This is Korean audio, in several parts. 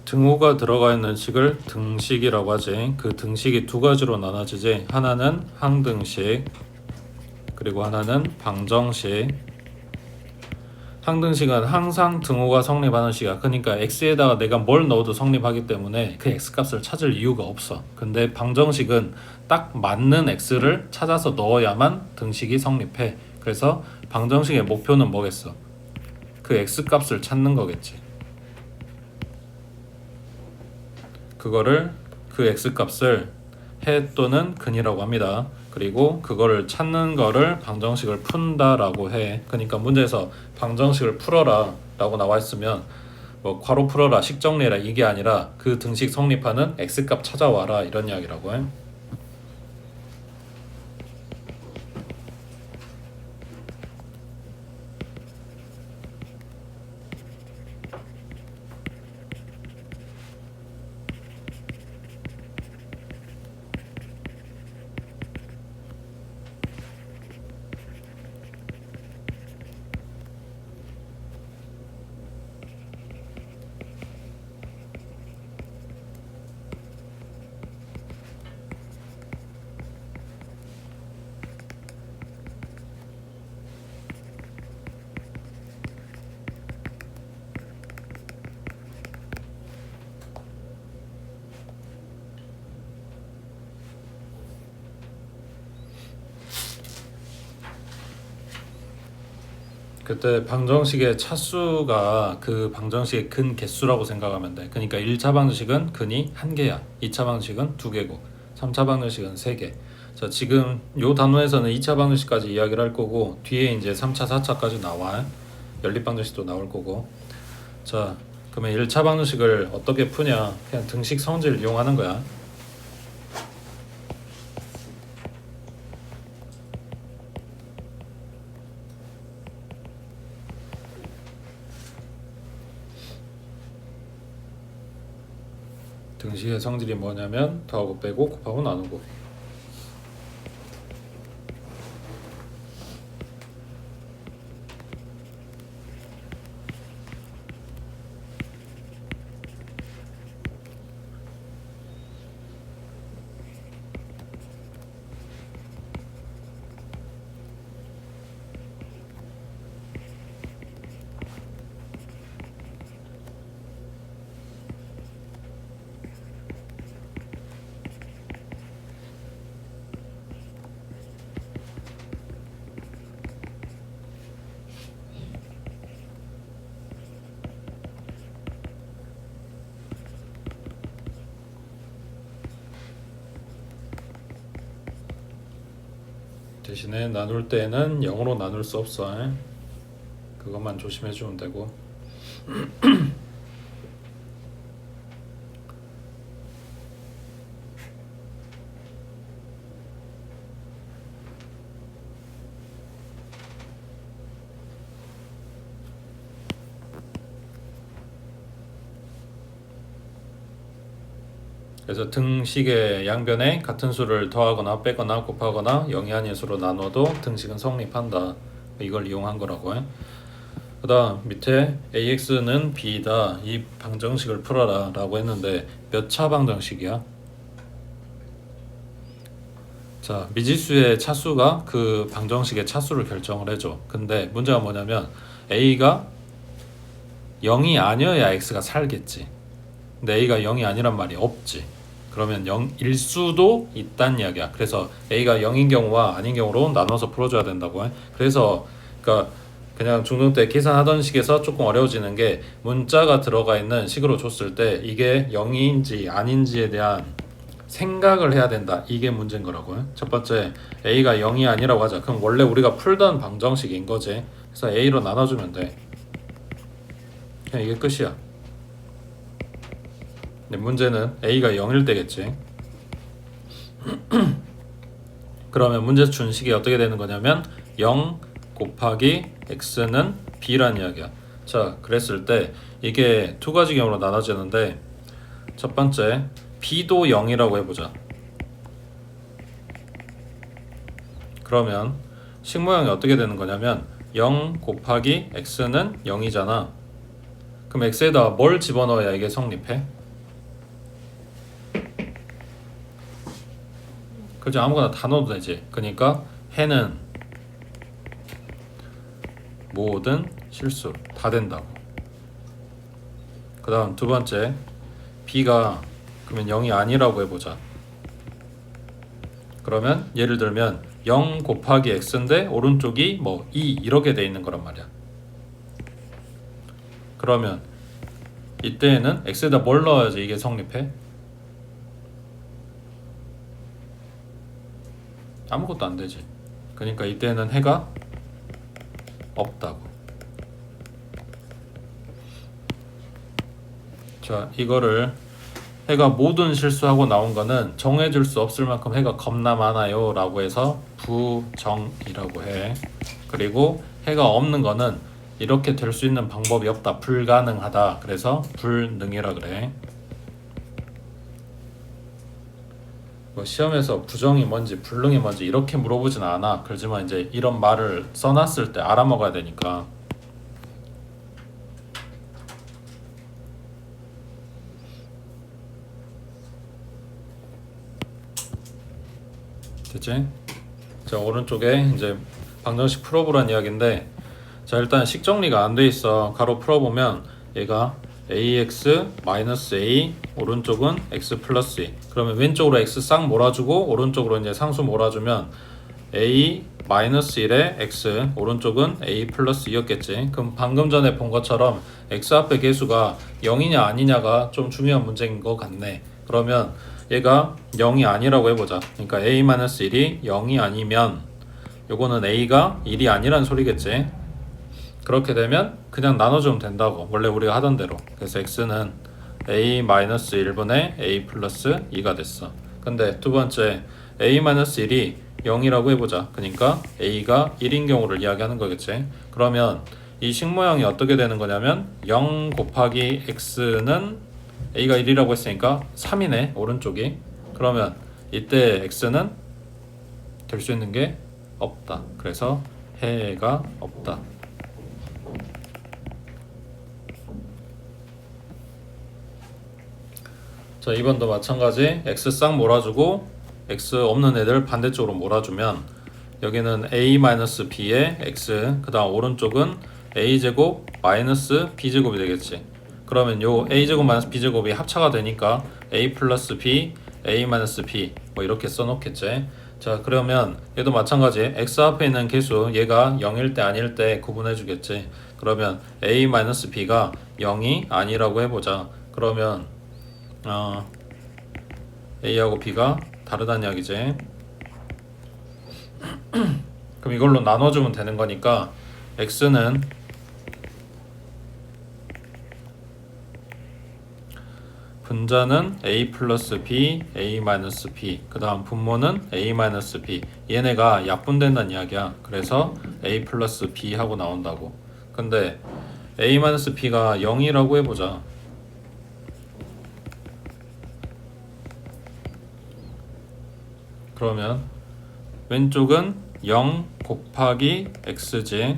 등호가 들어가 있는 식을 등식이라고 하지. 그 등식이 두 가지로 나눠지지. 하나는 항등식, 그리고 하나는 방정식. 항등식은 항상 등호가 성립하는 식이야. 그러니까 x에다가 내가 뭘 넣어도 성립하기 때문에 그 x값을 찾을 이유가 없어. 근데 방정식은 딱 맞는 x를 찾아서 넣어야만 등식이 성립해. 그래서 방정식의 목표는 뭐겠어? 그 x값을 찾는 거겠지. 그거를 그 x값을 해 또는 근이라고 합니다. 그리고 그거를 찾는 거를 방정식을 푼다라고 해. 그러니까 문제에서 방정식을 풀어라 라고 나와 있으면 뭐 괄호 풀어라, 식 정리해라 이게 아니라 그 등식 성립하는 x값 찾아와라 이런 이야기라고 해. 그때 방정식의 차수가 그 방정식의 근 개수라고 생각하면 돼. 그러니까 1차 방정식은 근이 1개야. 2차 방정식은 2개고 3차 방정식은 3개. 자, 지금 요 단원에서는 2차 방정식까지 이야기를 할 거고 뒤에 이제 3차, 4차까지 나와. 연립 방정식도 나올 거고. 자, 그러면 1차 방정식을 어떻게 푸냐? 그냥 등식 성질을 이용하는 거야. 등식의 성질이 뭐냐면 더하고 빼고 곱하고 나누고. 대신에 나눌 때는 0으로 나눌 수 없어. 그것만 조심해 주면 되고. 그래서 등식의 양변에 같은 수를 더하거나 빼거나 곱하거나 영이 아닌 수로 나눠도 등식은 성립한다. 이걸 이용한 거라고 해. 그 다음 밑에 AX는 B다. 이 방정식을 풀어라 라고 했는데 몇 차 방정식이야? 자, 미지수의 차수가 그 방정식의 차수를 결정을 해줘. 근데 문제가 뭐냐면 A가 0이 아니어야 X가 살겠지. 근데 A가 0이 아니란 말이 없지. 그러면 0일 수도 있다는 이야기야. 그래서 A가 0인 경우와 아닌 경우로 나눠서 풀어줘야 된다고 해. 그래서 그러니까 그냥 중등 때 계산하던 식에서 조금 어려워지는 게 문자가 들어가 있는 식으로 줬을 때 이게 0인지 아닌지에 대한 생각을 해야 된다. 이게 문제인 거라고 해. 첫 번째 A가 0이 아니라고 하자. 그럼 원래 우리가 풀던 방정식인 거지. 그래서 A로 나눠주면 돼. 그냥 이게 끝이야. 근데 문제는 A가 0일 때겠지. 그러면 문제 준 식이 어떻게 되는 거냐면 0 곱하기 x는 b란 이야기야. 자, 그랬을 때 이게 두 가지 경우로 나눠지는데 첫 번째 b도 0이라고 해보자. 그러면 식 모양이 어떻게 되는 거냐면 0 곱하기 x는 0이잖아. 그럼 x에다 뭘 집어넣어야 이게 성립해? 그죠? 아무거나 다 넣어도 되지. 그러니까 해는 모든 실수 다 된다고. 그 다음 두 번째, b가 그러면 0이 아니라고 해보자. 그러면 예를 들면 0 곱하기 x인데 오른쪽이 뭐 2 이렇게 돼 있는 거란 말이야. 그러면 이때에는 x에다 뭘 넣어야지 이게 성립해? 아무것도 안 되지. 그러니까 이때는 해가 없다고. 자, 이거를 해가 모든 실수하고 나온 거는 정해줄 수 없을 만큼 해가 겁나 많아요 라고 해서 부정이라고 해. 그리고 해가 없는 거는 이렇게 될 수 있는 방법이 없다, 불가능하다, 그래서 불능이라 그래. 뭐 시험에서 부정이 뭔지 불능이 뭔지 이렇게 물어보진 않아. 그렇지만 이제 이런 말을 써놨을 때 알아먹어야 되니까. 됐지? 자, 오른쪽에 이제 방정식 풀어보란 이야기인데, 자, 일단 식 정리가 안 돼 있어. 가로 풀어보면 얘가 ax-a, 오른쪽은 x 플러스 2. 그러면 왼쪽으로 x 싹 몰아주고 오른쪽으로 이제 상수 몰아주면 a-1에 x, 오른쪽은 a 플러스 2였겠지. 그럼 방금 전에 본 것처럼 x 앞에 계수가 0이냐 아니냐가 좀 중요한 문제인 것 같네. 그러면 얘가 0이 아니라고 해보자. 그러니까 a-1이 0이 아니면 요거는 a가 1이 아니란 소리겠지. 그렇게 되면 그냥 나눠주면 된다고, 원래 우리가 하던 대로. 그래서 x는 a-1분의 a 플러스 2가 됐어. 근데 두 번째 a-1이 0이라고 해보자. 그러니까 a가 1인 경우를 이야기하는 거겠지. 그러면 이 식 모양이 어떻게 되는 거냐면 0 곱하기 x는 a가 1이라고 했으니까 3이네 오른쪽이. 그러면 이때 x는 될 수 있는 게 없다. 그래서 해가 없다. 자, 2번도 마찬가지. x 싹 몰아주고 x 없는 애들 반대쪽으로 몰아주면 여기는 a-b에 x, 그 다음 오른쪽은 a제곱 마이너스 b제곱이 되겠지. 그러면 요 a제곱 마이너스 b제곱이 합차가 되니까 a 플러스 b, a 마이너스 b 뭐 이렇게 써놓겠지. 자, 그러면 얘도 마찬가지. x 앞에 있는 개수 얘가 0일 때 아닐 때 구분해 주겠지. 그러면 a 마이너스 b가 0이 아니라고 해보자. 그러면 A하고 B가 다르다는 이야기지. 그럼 이걸로 나눠주면 되는 거니까 X는 분자는 A 플러스 B, A 마이너스 B, 그 다음 분모는 A 마이너스 B. 얘네가 약분된다는 이야기야. 그래서 A 플러스 B 하고 나온다고. 근데 A 마이너스 B가 0이라고 해보자. 그러면 왼쪽은 0 곱하기 x지.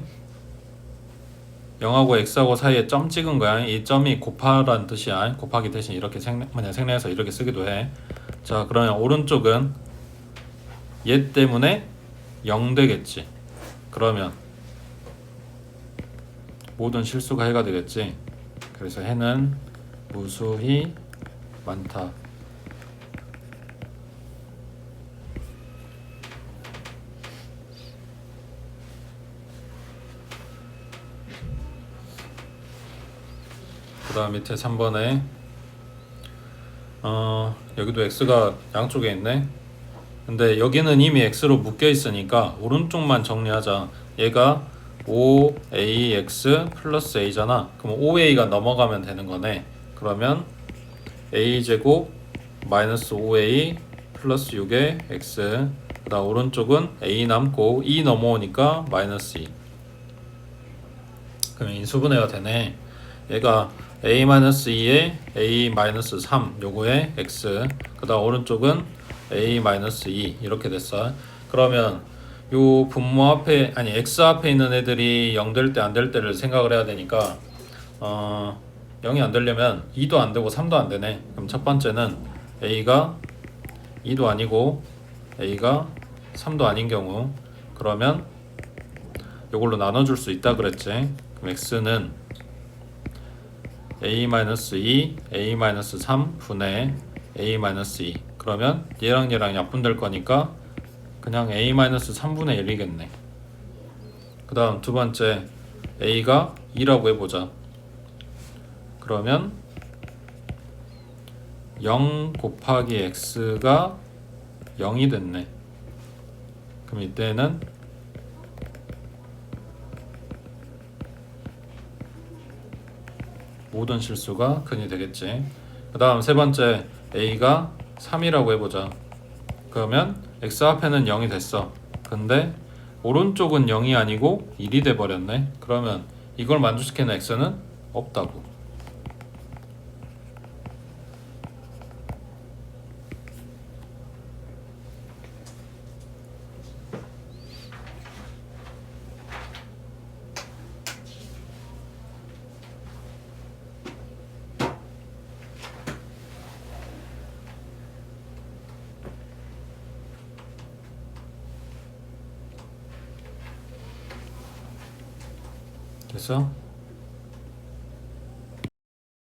0하고 x하고 사이에 점 찍은 거야. 이 점이 곱하라는 뜻이야. 곱하기 대신 이렇게 생략해서 이렇게 쓰기도 해. 자, 그러면 오른쪽은 얘 때문에 0 되겠지. 그러면 모든 실수가 해가 되겠지. 그래서 해는 무수히 많다. 그 다음 밑에 3번에 여기도 x가 양쪽에 있네. 근데 여기는 이미 x로 묶여 있으니까 오른쪽만 정리하자. 얘가 5ax 플러스 a잖아. 그럼 5a가 넘어가면 되는 거네. 그러면 a제곱 마이너스 5a 플러스 6의 x, 그 다음 오른쪽은 a 남고 2 넘어오니까 마이너스 2. 그러면 인수분해가 되네. 얘가 a-2에 a-3 요거에 x, 그 다음 오른쪽은 a-2 이렇게 됐어. 그러면 요 분모 앞에, 아니 x 앞에 있는 애들이 0 될 때 안 될 때를 생각을 해야 되니까 0이 안 되려면 2도 안 되고 3도 안 되네. 그럼 첫 번째는 a가 2도 아니고 a가 3도 아닌 경우, 그러면 이걸로 나눠줄 수 있다 그랬지. 그럼 x는 a-2, a-3 분의 a-2. 그러면 얘랑 얘랑 약분될 거니까 그냥 a-3분의 1이겠네. 그 다음 두 번째, a가 2라고 해보자. 그러면 0 곱하기 x가 0이 됐네. 그럼 이때는 모든 실수가 근이 되겠지. 그 다음 세 번째, a가 3이라고 해보자. 그러면 x 앞에는 0이 됐어. 근데 오른쪽은 0이 아니고 1이 돼버렸네. 그러면 이걸 만족시키는 x는 없다고. 됐어?